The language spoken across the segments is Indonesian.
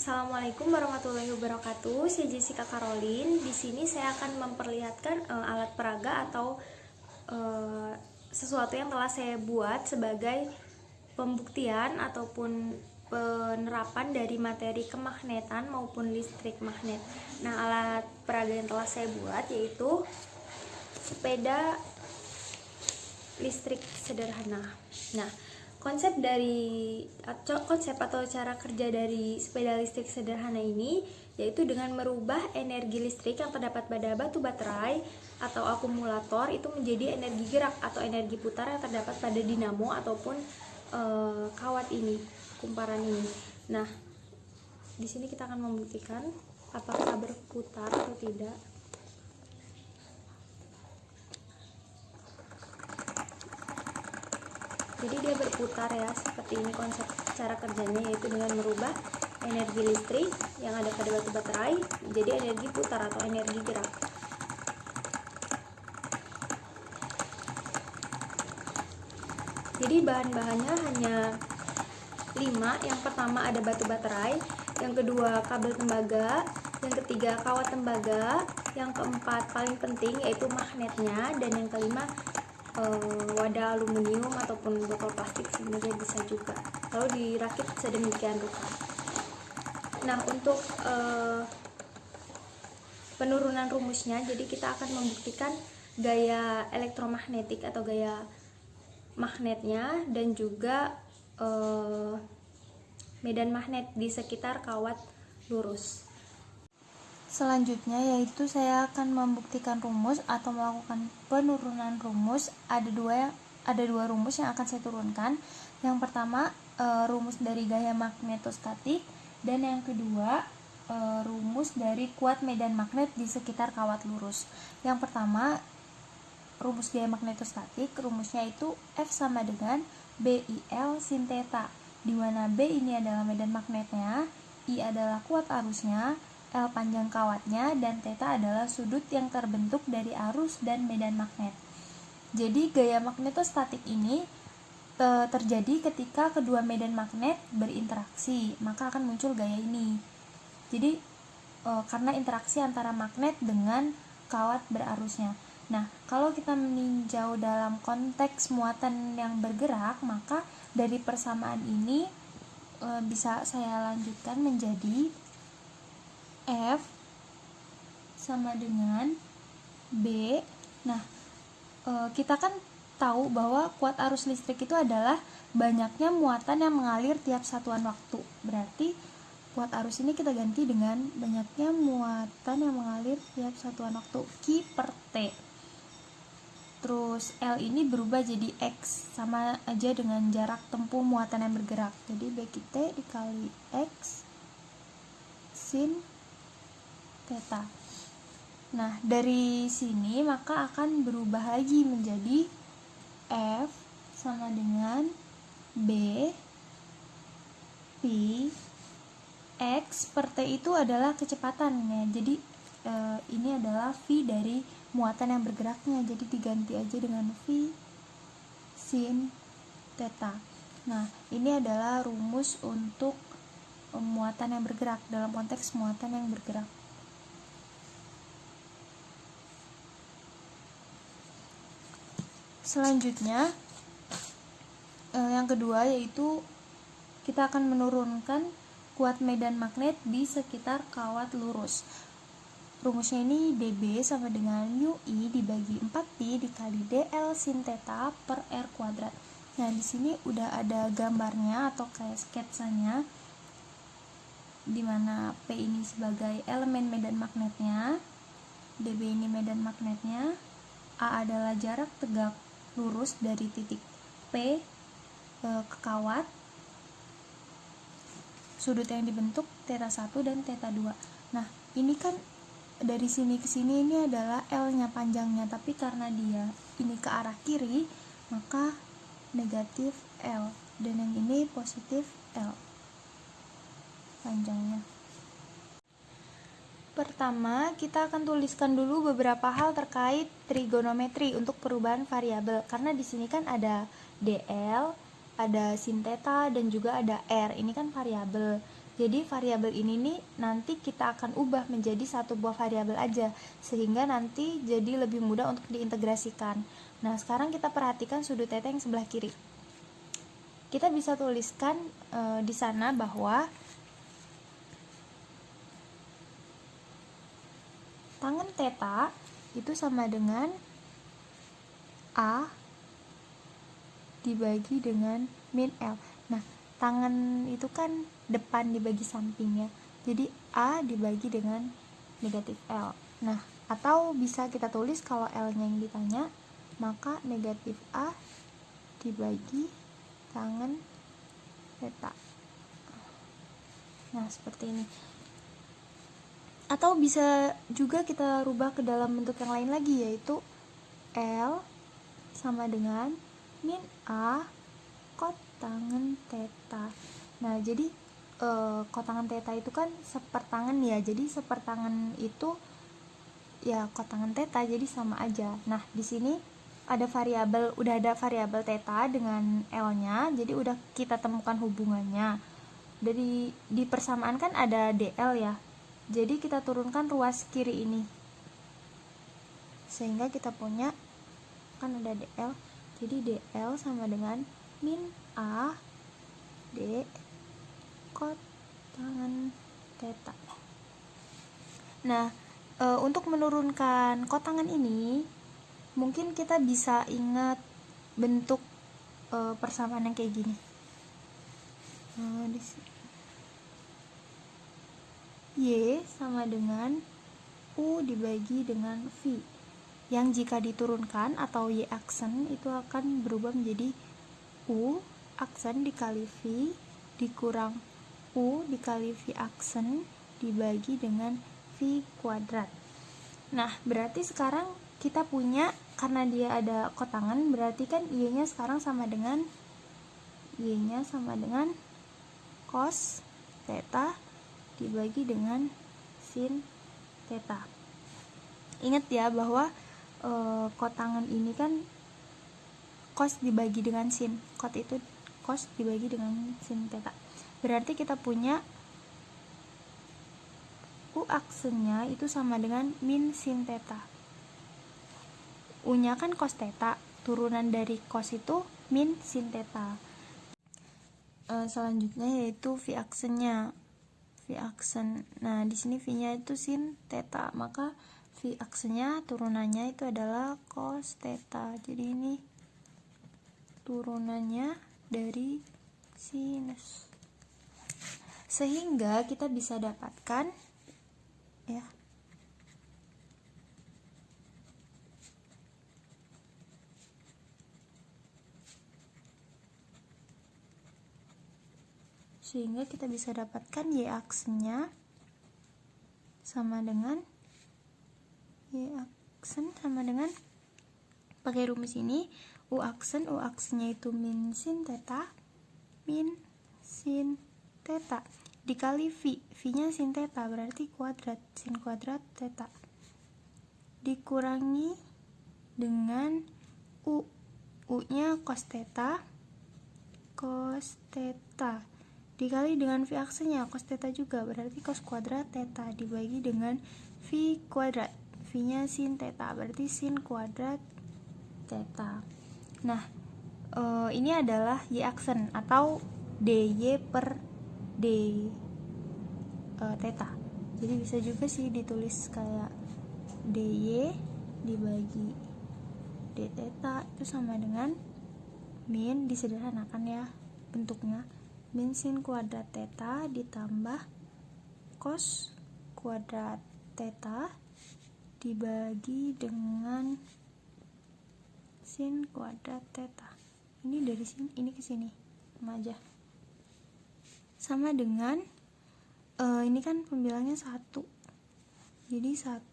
Assalamualaikum warahmatullahi wabarakatuh. Saya Jessica Caroline. Di sini saya akan memperlihatkan alat peraga atau sesuatu yang telah saya buat sebagai pembuktian ataupun penerapan dari materi kemagnetan maupun listrik magnet. Nah, alat peraga yang telah saya buat yaitu sepeda listrik sederhana. Nah, konsep atau cara kerja dari sepeda listrik sederhana ini yaitu dengan merubah energi listrik yang terdapat pada batu baterai atau akumulator itu menjadi energi gerak atau energi putar yang terdapat pada dinamo ataupun kawat ini, kumparan ini. Nah, di sini kita akan membuktikan apakah berputar atau tidak. Jadi dia berputar ya, seperti ini konsep cara kerjanya, yaitu dengan merubah energi listrik yang ada pada batu baterai menjadi energi putar atau energi gerak. Jadi bahan-bahannya hanya 5. Yang pertama ada batu baterai, yang kedua kabel tembaga, yang ketiga kawat tembaga, yang keempat paling penting yaitu magnetnya, dan yang kelima wadah aluminium ataupun botol plastik sebenarnya bisa juga lalu dirakit sedemikian rupa. Nah, untuk penurunan rumusnya, jadi kita akan membuktikan gaya elektromagnetik atau gaya magnetnya dan juga medan magnet di sekitar kawat lurus. Selanjutnya yaitu saya akan membuktikan rumus atau melakukan penurunan rumus. Ada dua rumus yang akan saya turunkan. Yang pertama rumus dari gaya magnetostatik, dan yang kedua rumus dari kuat medan magnet di sekitar kawat lurus. Yang pertama rumus gaya magnetostatik, rumusnya itu F sama dengan BIL sin theta, di mana B ini adalah medan magnetnya, I adalah kuat arusnya, L panjang kawatnya, dan theta adalah sudut yang terbentuk dari arus dan medan magnet. Jadi gaya magnetostatik ini terjadi ketika kedua medan magnet berinteraksi, maka akan muncul gaya ini. Jadi karena interaksi antara magnet dengan kawat berarusnya. Nah, kalau kita meninjau dalam konteks muatan yang bergerak, maka dari persamaan ini bisa saya lanjutkan menjadi F sama dengan B. Nah, kita kan tahu bahwa kuat arus listrik itu adalah banyaknya muatan yang mengalir tiap satuan waktu. Berarti kuat arus ini kita ganti dengan banyaknya muatan yang mengalir tiap satuan waktu, Q per T. Terus L ini berubah jadi X, sama aja dengan jarak tempuh muatan yang bergerak. Jadi BQT dikali X sin theta. Nah, dari sini maka akan berubah lagi menjadi F sama dengan B P X per T itu adalah kecepatannya. Jadi ini adalah V dari muatan yang bergeraknya. Jadi diganti aja dengan V sin theta. Nah, ini adalah rumus untuk muatan yang bergerak dalam konteks muatan yang bergerak. Selanjutnya yang kedua yaitu kita akan menurunkan kuat medan magnet di sekitar kawat lurus. Rumusnya ini dB sama dengan UI dibagi 4pi dikali dL sin theta per R kuadrat. Nah, di sini udah ada gambarnya atau kayak sketsanya, dimana P ini sebagai elemen medan magnetnya, dB ini medan magnetnya, A adalah jarak tegak lurus dari titik P ke kawat, sudut yang dibentuk theta 1 dan theta 2. Nah, ini kan dari sini ke sini ini adalah L-nya panjangnya, tapi karena dia ini ke arah kiri, maka negatif L, dan yang ini positif L panjangnya. Pertama, kita akan tuliskan dulu beberapa hal terkait trigonometri untuk perubahan variabel. Karena di sini kan ada DL, ada sin theta, dan juga ada R. Ini kan variabel. Jadi variabel ini nih nanti kita akan ubah menjadi satu buah variabel aja, sehingga nanti jadi lebih mudah untuk diintegrasikan. Nah, sekarang kita perhatikan sudut θ yang sebelah kiri. Kita bisa tuliskan di sana bahwa tangen θ itu sama dengan A dibagi dengan min L. Nah, tangan itu kan depan dibagi samping ya. Jadi A dibagi dengan negatif L. Nah, atau bisa kita tulis kalau L-nya yang ditanya, maka negatif A dibagi tangen θ. Nah, seperti ini. Atau bisa juga kita rubah ke dalam bentuk yang lain lagi, yaitu L sama dengan min A kot tangen θ. Nah, jadi kotangan θ itu kan sepertangan ya, jadi sepertangan itu ya kotangan θ, jadi sama aja. Nah, di sini ada variabel, udah ada variabel θ dengan L-nya, jadi udah kita temukan hubungannya. Dari di persamaan kan ada dl ya, jadi kita turunkan ruas kiri ini, sehingga kita punya kan ada dl, jadi dl sama dengan min A d kot tangen θ. Nah, untuk menurunkan kotangan ini mungkin kita bisa ingat bentuk persamaan yang kayak gini. Y sama dengan U dibagi dengan V, yang jika diturunkan atau Y aksen itu akan berubah menjadi U aksen dikali V dikurang U dikali V aksen dibagi dengan V kuadrat. Nah, berarti sekarang kita punya, karena dia ada kotangan, berarti kan Y-nya sekarang sama dengan cos θ dibagi dengan sin θ. Ingat ya bahwa kotangan ini kan cos dibagi dengan sin, itu cos dibagi dengan sin θ. Berarti kita punya U aksennya itu sama dengan min sin θ. U-nya kan cos θ, turunan dari cos itu min sin θ. Selanjutnya yaitu V aksennya. V aksen. Nah, di sini V-nya itu sin θ, maka V aksennya turunannya itu adalah cos θ. Jadi ini turunannya dari sinus. Sehingga kita bisa dapatkan ya, sehingga kita bisa dapatkan Y aksennya sama dengan pakai rumus ini, U aksennya itu min sin θ dikali V-nya sin θ, berarti kuadrat, sin kuadrat θ, dikurangi dengan U-nya cos θ dikali dengan V aksennya cos θ juga, berarti cos kuadrat θ dibagi dengan V kuadrat, V-nya sin θ, berarti sin kuadrat θ. Nah, ini adalah Y aksen atau dy per d θ. Jadi bisa juga sih ditulis kayak dy dibagi d θ itu sama dengan min, disederhanakan ya bentuknya, min sin kuadrat θ ditambah cos kuadrat θ dibagi dengan sin kuadrat θ. Ini dari sini ini ke sini sama aja, sama dengan ini kan pembilangnya 1, jadi 1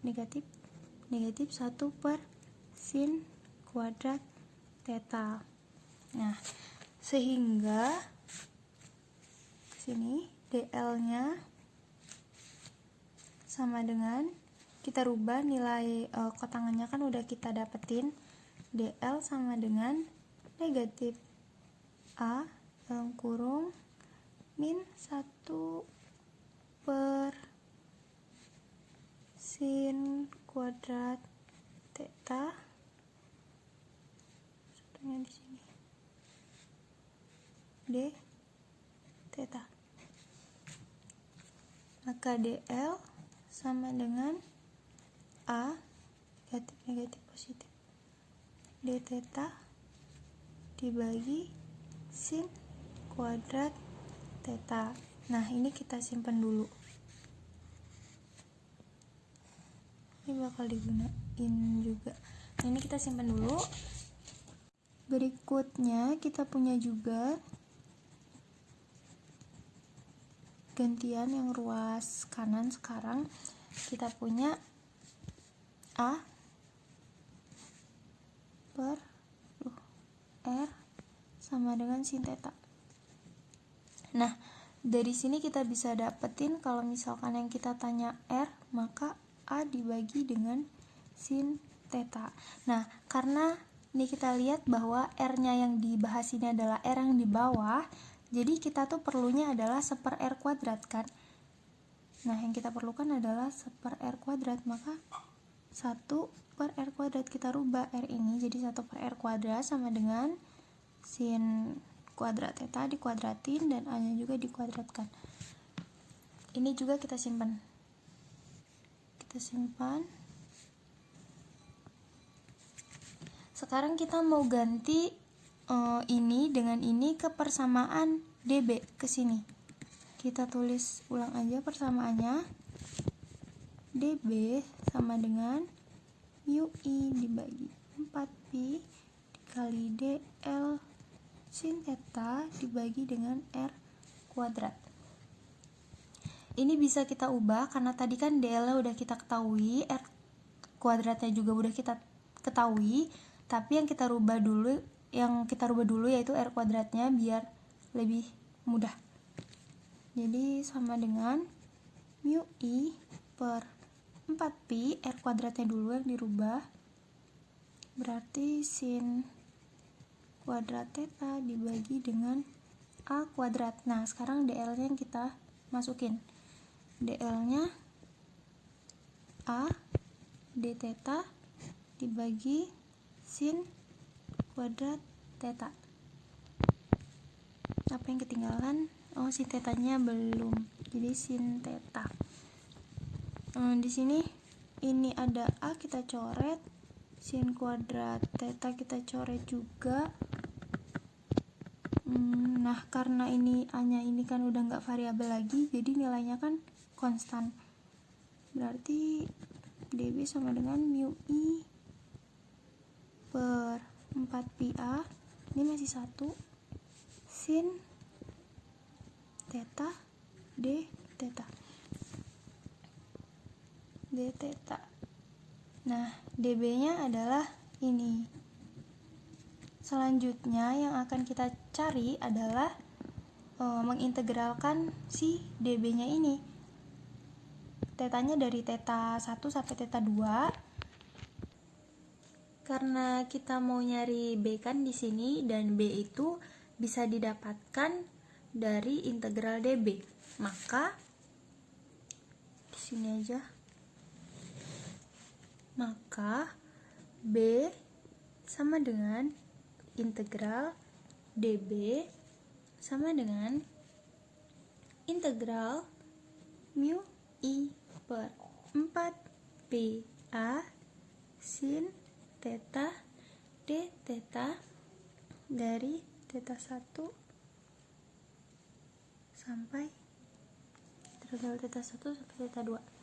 negatif 1 per sin kuadrat θ. Nah, sehingga sini dl nya sama dengan, kita rubah nilai kotangannya kan udah kita dapetin, dl sama dengan negatif A dalam kurung min 1 per sin kuadrat theta, satunya di sini, d theta. Maka dl sama dengan a negatif negatif positif d theta dibagi sin kuadrat theta. Nah, ini kita simpan dulu. Ini bakal digunain juga. Nah, ini kita simpan dulu. Berikutnya kita punya juga gantian yang ruas kanan. Sekarang kita punya a per r sama dengan sin theta. Nah, dari sini kita bisa dapetin kalau misalkan yang kita tanya r, maka a dibagi dengan sin theta. Nah, karena ini kita lihat bahwa r-nya yang dibahas ini adalah r yang di bawah, jadi kita tuh perlunya adalah 1 per r kuadrat kan. Nah, yang kita perlukan adalah 1 per r kuadrat, maka 1 per r kuadrat kita rubah r ini jadi 1 per r kuadrat sama dengan sin kuadrat theta dikuadratin dan a nya juga dikuadratkan. Ini juga kita simpan. Sekarang kita mau ganti ini dengan ini ke persamaan db ke sini. Kita tulis ulang aja persamaannya. db sama dengan mu i dibagi 4pi dikali dl sin theta dibagi dengan r kuadrat. Ini bisa kita ubah karena tadi kan dl udah kita ketahui, r kuadratnya juga udah kita ketahui, tapi yang kita rubah dulu yaitu r kuadratnya biar lebih mudah. Jadi sama dengan mu i per 4pi, r kuadratnya dulu yang dirubah, berarti sin kuadrat theta dibagi dengan a kuadrat. Nah, sekarang dl nya yang kita masukin. dl nya a d theta dibagi sin kuadrat theta. Apa yang ketinggalan? Oh, sin tetanya belum. Jadi sin theta. Di sini ini ada a kita coret, sin kuadrat theta kita coret juga. Nah, karena ini a nya ini kan udah nggak variabel lagi, jadi nilainya kan konstan. Berarti db sama dengan mu i per 4pi a, ini masih 1, sin theta d theta. Nah, db nya adalah ini. Selanjutnya yang akan kita cari adalah mengintegralkan si db nya ini. Tetanya dari theta 1 sampai theta 2. Karena kita mau nyari b kan di sini, dan b itu bisa didapatkan dari integral db. Maka di sini aja. Maka b sama dengan integral db sama dengan integral mu i per 4pi a sin theta d theta dari theta 1 sampai integral theta 1 sampai theta 2.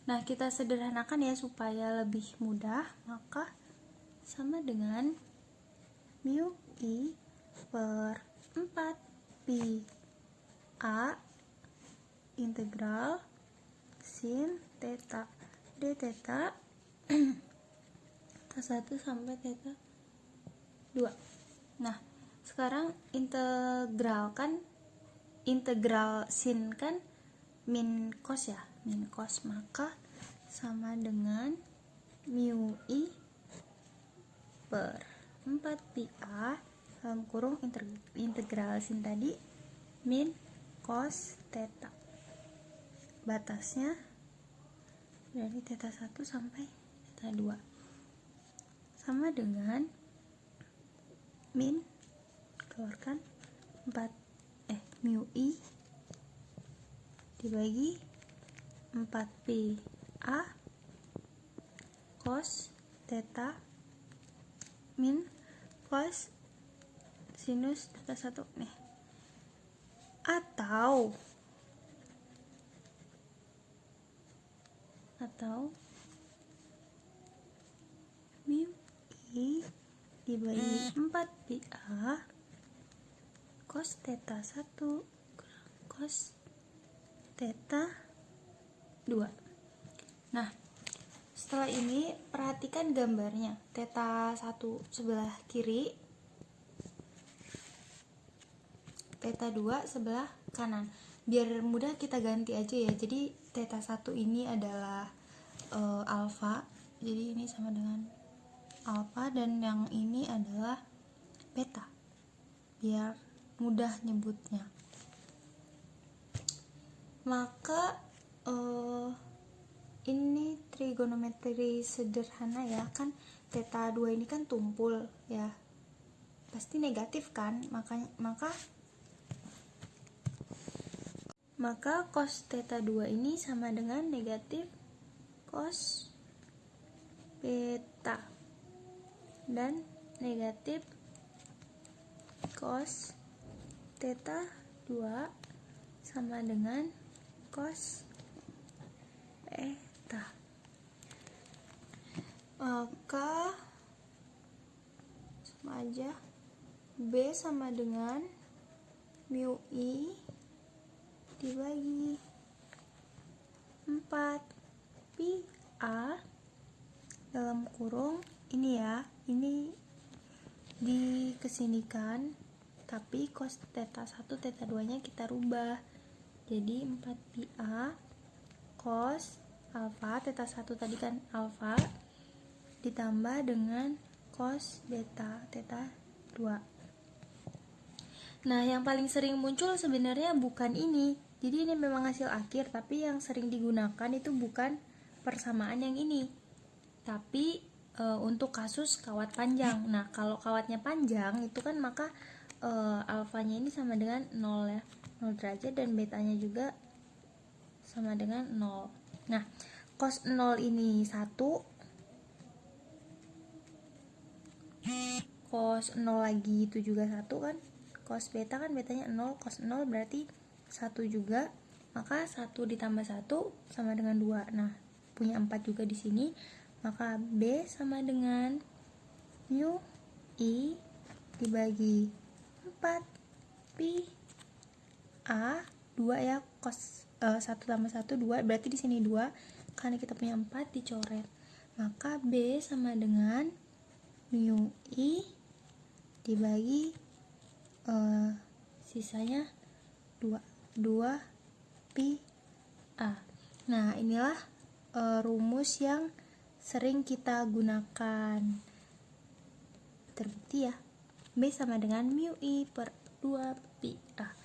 Nah, kita sederhanakan ya supaya lebih mudah, maka sama dengan mu i per 4pi a integral sin theta d theta theta 1 sampai theta 2. Nah, sekarang integral sin kan min cos ya, min cos, maka sama dengan mu i per 4pi a dalam kurung integral sin tadi min cos theta. Batasnya dari theta 1 sampai theta 2 sama dengan min, keluarkan 4 mu i dibagi 4pi a cos theta min cos sinus theta 1 nih, atau mu i dibagi 4pi a cos theta 1 kurang cos theta 2. Nah, setelah ini perhatikan gambarnya. Theta 1 sebelah kiri, theta 2 sebelah kanan. Biar mudah kita ganti aja ya. Jadi theta 1 ini adalah alfa. Jadi ini sama dengan alfa dan yang ini adalah beta. Biar mudah nyebutnya. Maka ini trigonometri sederhana ya, kan theta 2 ini kan tumpul ya, pasti negatif kan, maka cos theta 2 ini sama dengan negatif cos beta dan negatif cos theta 2 sama dengan cos beta. Maka sama aja, B sama dengan mu i dibagi 4 pi a dalam kurung ini ya, ini dikesinikan, tapi cos theta 1 theta 2 nya kita rubah jadi 4 pi a cos alfa, theta 1 tadi kan alfa, ditambah dengan cos beta theta 2. Nah, yang paling sering muncul sebenarnya bukan ini. Jadi ini memang hasil akhir, tapi yang sering digunakan itu bukan persamaan yang ini, tapi untuk kasus kawat panjang. Nah, kalau kawatnya panjang itu kan maka alfanya ini sama dengan 0 ya, 0 derajat, dan betanya juga sama dengan 0. Nah, cos 0 ini 1, cos 0 lagi itu juga 1 kan, cos beta kan betanya 0, cos 0 berarti 1 juga, maka 1 ditambah 1 sama dengan 2. Nah, punya 4 juga di sini, maka B sama dengan mu i dibagi 4 pi a 2 ya, cos 1 tambah 1 2, berarti di sini 2 karena kita punya 4 dicoret, maka B sama dengan mu i dibagi sisanya 2 pi a. Nah, inilah rumus yang sering kita gunakan. Terbukti ya, B sama dengan mu i per 2 pi a.